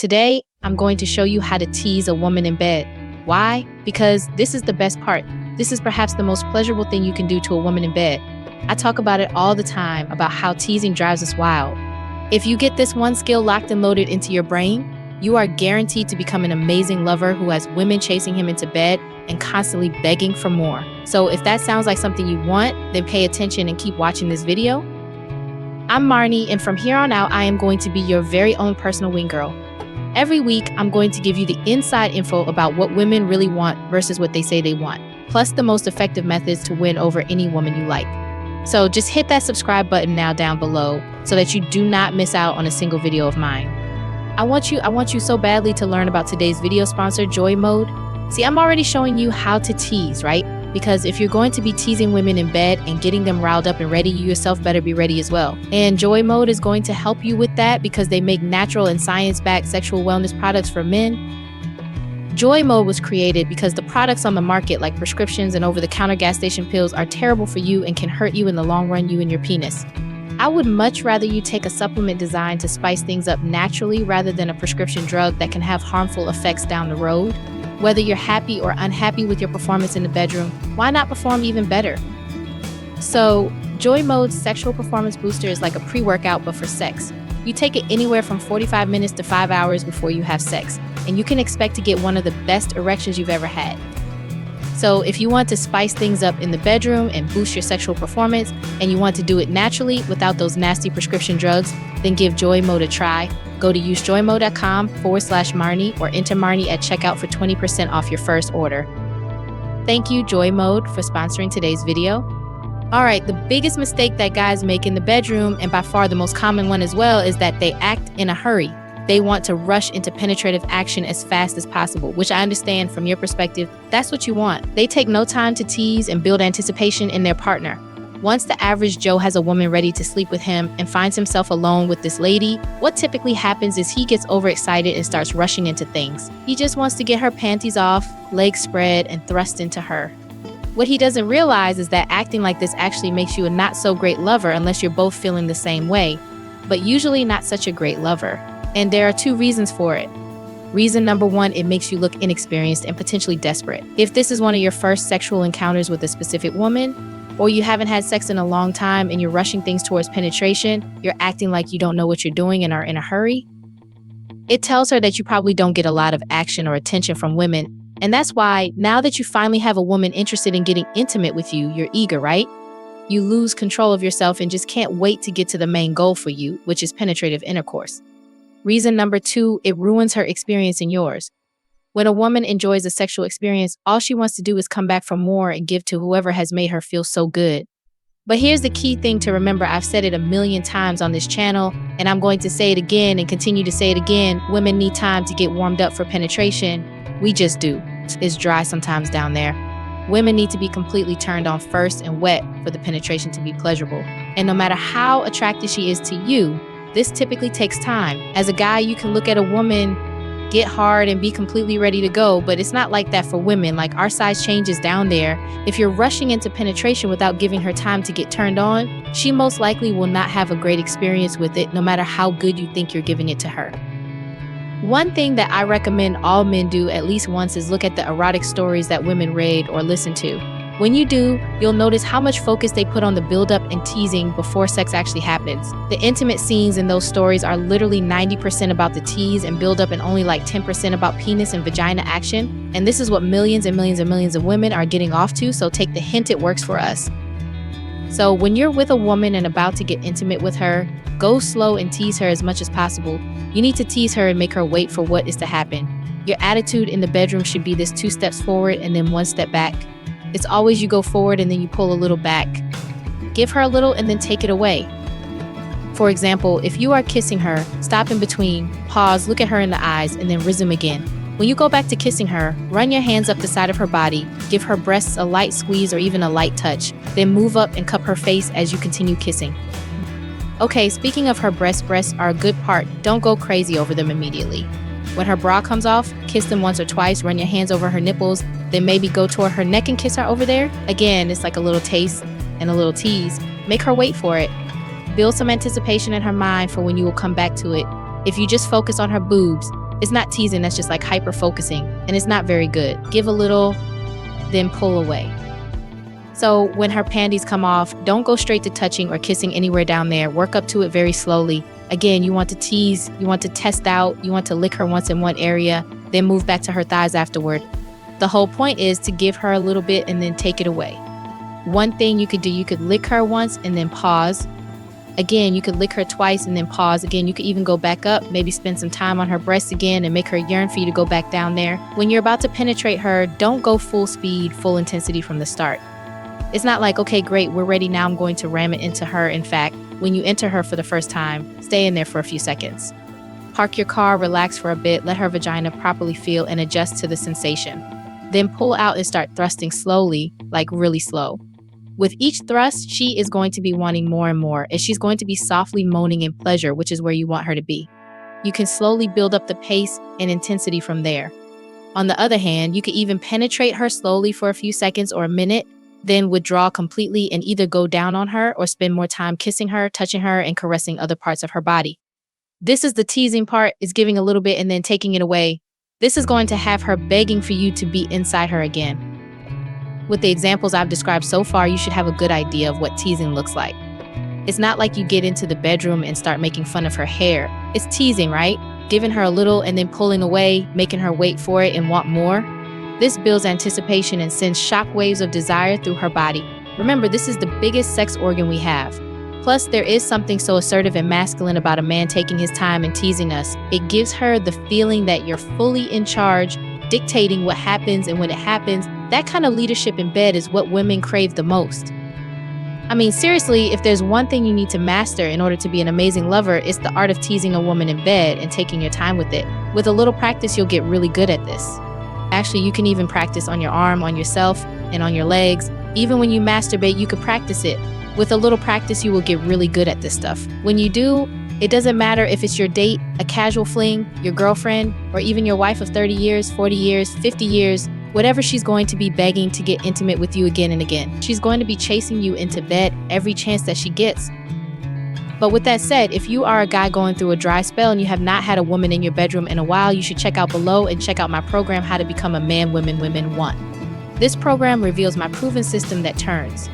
Today, I'm going to show you how to tease a woman in bed. Why? Because this is the best part. This is perhaps the most pleasurable thing you can do to a woman in bed. I talk about it all the time, about how teasing drives us wild. If you get this one skill locked and loaded into your brain, you are guaranteed to become an amazing lover who has women chasing him into bed and constantly begging for more. So if that sounds like something you want, then pay attention and keep watching this video. I'm Marni, and from here on out, I am going to be your very own personal wing girl. Every week, I'm going to give you the inside info about what women really want versus what they say they want, plus the most effective methods to win over any woman you like. So just hit that subscribe button now down below so that you do not miss out on a single video of mine. I want you so badly to learn about today's video sponsor, Joy Mode. See, I'm already showing you how to tease, right? Because if you're going to be teasing women in bed and getting them riled up and ready, you yourself better be ready as well. And Joy Mode is going to help you with that because they make natural and science-backed sexual wellness products for men. Joy Mode was created because the products on the market, like prescriptions and over-the-counter gas station pills, are terrible for you and can hurt you in the long run, you and your penis. I would much rather you take a supplement designed to spice things up naturally rather than a prescription drug that can have harmful effects down the road. Whether you're happy or unhappy with your performance in the bedroom, why not perform even better? So, Joy Mode's Sexual Performance Booster is like a pre-workout but for sex. You take it anywhere from 45 minutes to 5 hours before you have sex, and you can expect to get one of the best erections you've ever had. So if you want to spice things up in the bedroom and boost your sexual performance, and you want to do it naturally without those nasty prescription drugs, then give Joy Mode a try. Go to usejoymode.com/Marni or enter Marni at checkout for 20% off your first order. Thank you, Joy Mode, for sponsoring today's video. All right, the biggest mistake that guys make in the bedroom, and by far the most common one as well, is that they act in a hurry. They want to rush into penetrative action as fast as possible, which I understand from your perspective, that's what you want. They take no time to tease and build anticipation in their partner. Once the average Joe has a woman ready to sleep with him and finds himself alone with this lady, what typically happens is he gets overexcited and starts rushing into things. He just wants to get her panties off, legs spread, and thrust into her. What he doesn't realize is that acting like this actually makes you a not so great lover unless you're both feeling the same way, but usually not such a great lover. And there are two reasons for it. Reason number one, it makes you look inexperienced and potentially desperate. If this is one of your first sexual encounters with a specific woman, or you haven't had sex in a long time and you're rushing things towards penetration, you're acting like you don't know what you're doing and are in a hurry, it tells her that you probably don't get a lot of action or attention from women. And that's why, now that you finally have a woman interested in getting intimate with you, you're eager, right? You lose control of yourself and just can't wait to get to the main goal for you, which is penetrative intercourse. Reason number two, it ruins her experience and yours. When a woman enjoys a sexual experience, all she wants to do is come back for more and give to whoever has made her feel so good. But here's the key thing to remember. I've said it a million times on this channel, and I'm going to say it again and continue to say it again. Women need time to get warmed up for penetration. We just do. It's dry sometimes down there. Women need to be completely turned on first and wet for the penetration to be pleasurable. And no matter how attractive she is to you, this typically takes time. As a guy, you can look at a woman, get hard, and be completely ready to go, but it's not like that for women. Like, our size changes down there. If you're rushing into penetration without giving her time to get turned on, she most likely will not have a great experience with it, no matter how good you think you're giving it to her. One thing that I recommend all men do at least once is look at the erotic stories that women read or listen to. When you do, you'll notice how much focus they put on the buildup and teasing before sex actually happens. The intimate scenes in those stories are literally 90% about the tease and buildup and only like 10% about penis and vagina action. And this is what millions and millions and millions of women are getting off to, so take the hint, it works for us. So when you're with a woman and about to get intimate with her, go slow and tease her as much as possible. You need to tease her and make her wait for what is to happen. Your attitude in the bedroom should be this 2 steps forward and then 1 step back. It's always you go forward and then you pull a little back. Give her a little and then take it away. For example, if you are kissing her, stop in between, pause, look at her in the eyes, and then resume again. When you go back to kissing her, run your hands up the side of her body, give her breasts a light squeeze or even a light touch, then move up and cup her face as you continue kissing. Okay, speaking of her breasts are a good part. Don't go crazy over them immediately. When her bra comes off, kiss them once or twice, run your hands over her nipples, then maybe go toward her neck and kiss her over there. Again, it's like a little taste and a little tease. Make her wait for it. Build some anticipation in her mind for when you will come back to it. If you just focus on her boobs, It's not teasing, that's just like hyper focusing, and it's not very good. Give a little, then pull away. So when her panties come off, don't go straight to touching or kissing anywhere down there. Work up to it very slowly. Again, you want to tease, you want to test out, you want to lick her once in one area, then move back to her thighs afterward. The whole point is to give her a little bit and then take it away. One thing you could do, you could lick her once and then pause. Again, you could lick her twice and then pause. Again, you could even go back up, maybe spend some time on her breasts again and make her yearn for you to go back down there. When you're about to penetrate her, don't go full speed, full intensity from the start. It's not like, okay, great, we're ready now, I'm going to ram it into her. In fact, when you enter her for the first time, stay in there for a few seconds. Park your car, relax for a bit, let her vagina properly feel and adjust to the sensation. Then pull out and start thrusting slowly, like really slow. With each thrust, she is going to be wanting more and more, and she's going to be softly moaning in pleasure, which is where you want her to be. You can slowly build up the pace and intensity from there. On the other hand, you can even penetrate her slowly for a few seconds or a minute, then withdraw completely and either go down on her or spend more time kissing her, touching her, and caressing other parts of her body. This is the teasing part, is giving a little bit and then taking it away. This is going to have her begging for you to be inside her again. With the examples I've described so far, you should have a good idea of what teasing looks like. It's not like you get into the bedroom and start making fun of her hair. It's teasing, right? Giving her a little and then pulling away, making her wait for it and want more. This builds anticipation and sends shock waves of desire through her body. Remember, this is the biggest sex organ we have. Plus, there is something so assertive and masculine about a man taking his time and teasing us. It gives her the feeling that you're fully in charge, dictating what happens and when it happens. That kind of leadership in bed is what women crave the most. I mean, seriously, if there's one thing you need to master in order to be an amazing lover, it's the art of teasing a woman in bed and taking your time with it. With a little practice, you'll get really good at this. Actually, you can even practice on your arm, on yourself, and on your legs. Even when you masturbate, you could practice it. With a little practice, you will get really good at this stuff. When you do, it doesn't matter if it's your date, a casual fling, your girlfriend, or even your wife of 30 years, 40 years, 50 years, whatever, she's going to be begging to get intimate with you again and again. She's going to be chasing you into bed every chance that she gets. But with that said, if you are a guy going through a dry spell and you have not had a woman in your bedroom in a while, you should check out below and check out my program, How to Become a Man Women Women 1. This program reveals my proven system that turns